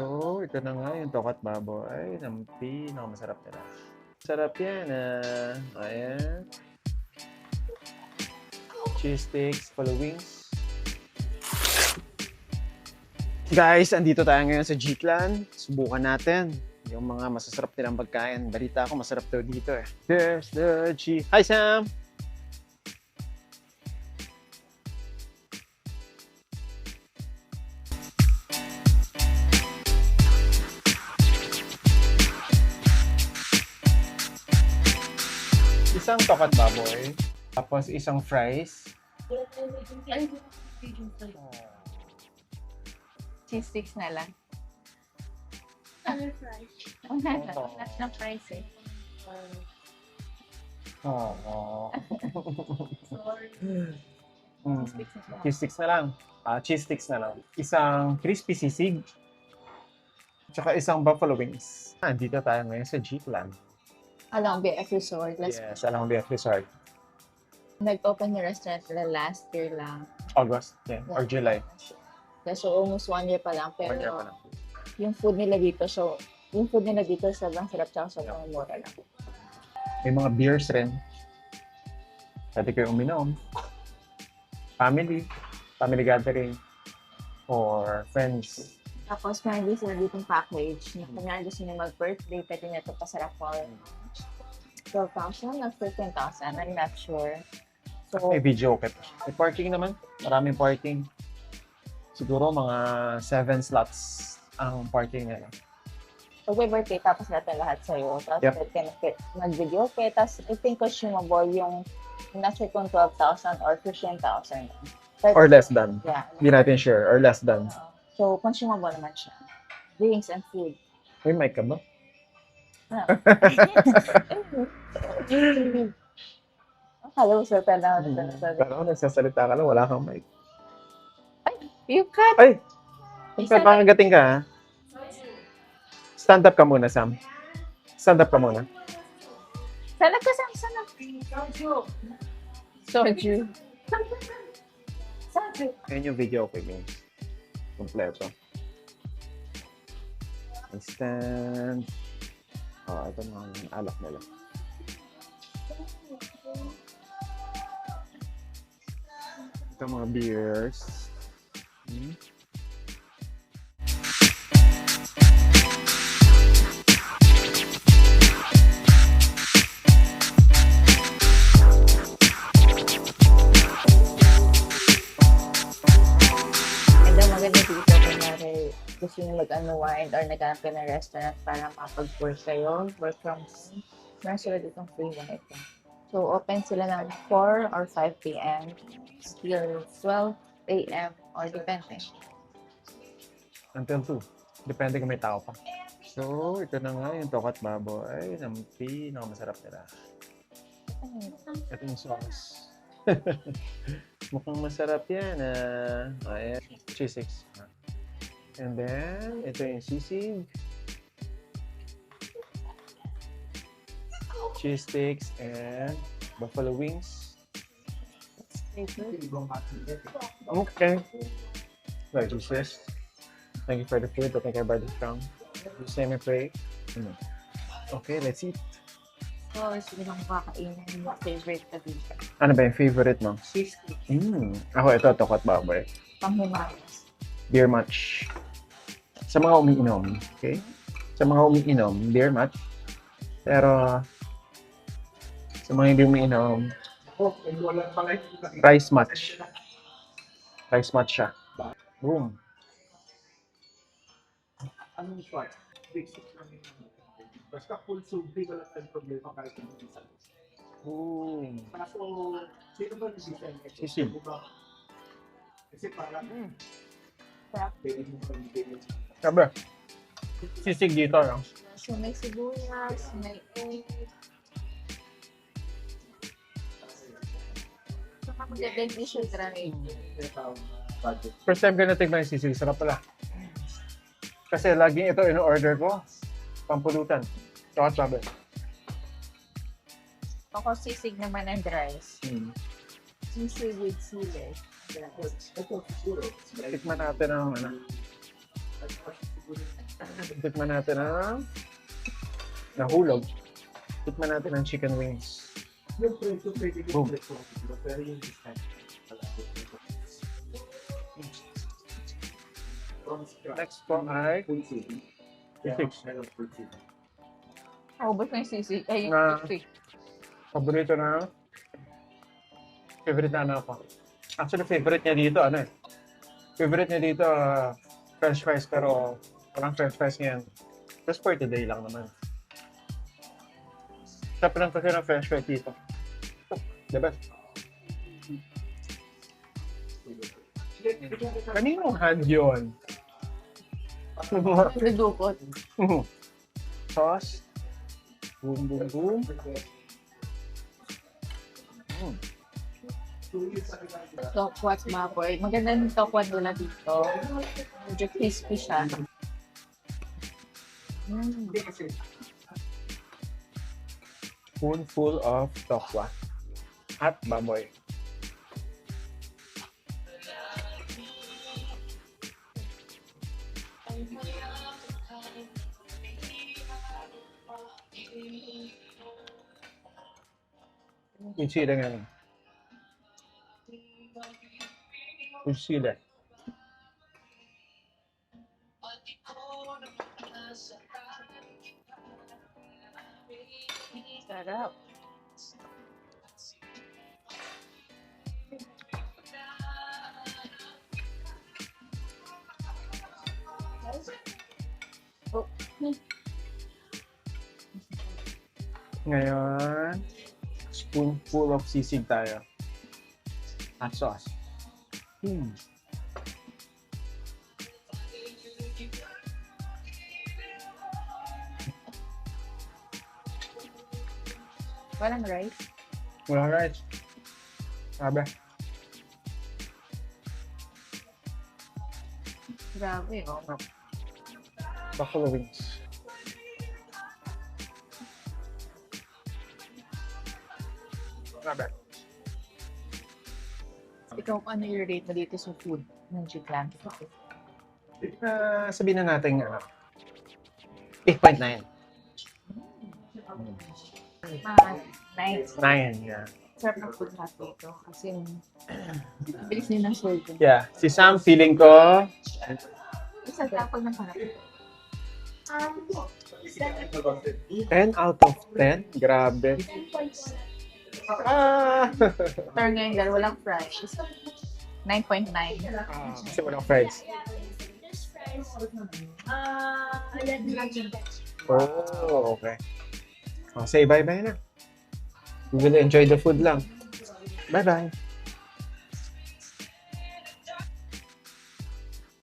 So, ito na nga yung tokat baboy ng pinakamasarap nila. Sarap yan, ayan. Cheese sticks, follow wings. Guys, andito tayo ngayon sa G-Clan. Subukan natin yung mga masasarap nilang pagkain. Balita ko, masarap daw dito eh. There's the G. Hi, Sam! Isang tokat baboy, tapos isang fries. Cheese sticks na lang. Ano fries? Wala na fries eh. Oo. Sorry. Cheese sticks na lang. Cheese sticks na lang. Cheese sticks na lang. Isang crispy sisig. Tsaka isang buffalo wings. Andito tayo ngayon sa G-Clan. Along BF Resort. Yes, alam mo BF Resort. Nag-open yung restaurant nila last year lang. August, yeah, or July. So almost 1 year pa lang. Pero 1 year pa lang. yung food nila dito, sobrang sarap tsaka sobrang mura lang. May mga beers rin. Pwede kayo uminom. Family gathering, or friends. Tapos meron din sila ditong package. Kung gusto niyo mag-birthday, pwede niya ito pasarap for 12,000 or 15,000. I'm not sure. So, May video okay pa. May parking naman. Maraming parking. Siguro mga 7 slots ang parking nila. pag may birthday, tapos natin lahat sa'yo. Tapos Yep. pwede ka mag-video. Okay, tapos I think consumable yung not sure kung 12,000 or 15,000. Or less than. Yeah. Hindi natin share. Or less than. So, consumable naman siya. Drinks and food. May mic ka ba? Hello, sir. Pwede Pero nagsasalita ka lang, wala kang mic. You cut. Ay! Pero makagating ka, ha? Stand up ka muna, Sam. Stand up ka muna. Sana ka, Sam. Sana. Soju. Soju. Ayan yung video okay, guys. Kompleto. Stand. Ito na ang alak nila. Ito mga beers. Maganda dito kunyari gusto nyo mag-unwind or naghanap ka ng restaurant para makapag-work kayo, work from home. Meron sila ditong free wifi. So, open sila ng 4 or 5 p.m. till 12 a.m. or depende. Until 2. Depende kung may tao pa. So, ito na nga yung tokat baboy ng pinakamasarap nila. Ito yung sauce. Mukhang masarap yan. Ayan. Cheese sticks. And then, ito yung sisig. Cheese sticks and buffalo wings. Okay. Well, Jesus. Thank you for the food. Thank you for the strong. You say me pray. Okay, let's eat. So, sige lang kakainin yung favorite ka dito. Ano ba yung favorite mo? Cheese cake. Ako, ito, tokat baboy. Panghimayas. Beer match. Sa mga umiinom, okay? Sa mga umiinom, beer match. Pero, sa mga hindi umiinom, rice match. Rice match siya. Boom. Anong short? Basic lang yun. Basta full subli, wala tayong problema kahit yung isa. Boom. Kaso, sino ba nag-design? Sisig. Kasi parang, Sarap. pwede mo pag-ibigay. Sabi, sisig dito, no? So, may sibuyas, may egg. So, maganda yung tissue try. Budget. First time ko natikman yung sisig, sarap pala. Kasi laging ito in-order ko, pampulutan. Tokat baboy. Ako sisig naman ang rice. Sisig with sili. Ito, siguro. Tikman natin ang ano. Siguro. Tikman natin ang nahulog. Tikman natin ang chicken wings. Yung preso, pwede Boom. yung preso. Pero yung discount. From scratch. Next po ay Full city. Six. Full city. Ubus na yung sisig. Ay, yung Ah. sisig. paborito na favorite na ano ako. Actually, favorite niya dito, ano eh. Favorite niya dito, french fries, pero parang french fries ngayon. Just for today lang naman. Sarap lang kasi ng french fries dito. Diba? Kaninong hand yun? Nagdukot. Sauce. Boom, boom, boom. Tokwat baboy. Maganda yung tokwat nila dito. Medyo crispy siya. Spoonful of tokwa. At baboy. With chili nga. With chili. Sarap. Oh, Ngayon, spoonful of sisig tayo. Hot sauce. Hmm. walang rice. Wala rice. Sabi. Grabe, oh. Buffalo wings. Sabi. Ikaw, ano yung rate mo dito sa food ng Chiklan? Sabihin na natin, 8.9. Nice. 9, yeah. Sarap ng food natin ito. Kasi bilis din ng solve. Yeah. Si Sam, feeling ko, Isa tapag ng parang. 10 out of 10. Grabe. Ah! Pero ngayon, girl, walang fries. 9.9. Kasi walang fries. Just fries. Ayan lang yung Oh, okay. Oh, say bye-bye na. We will enjoy the food lang. Bye-bye.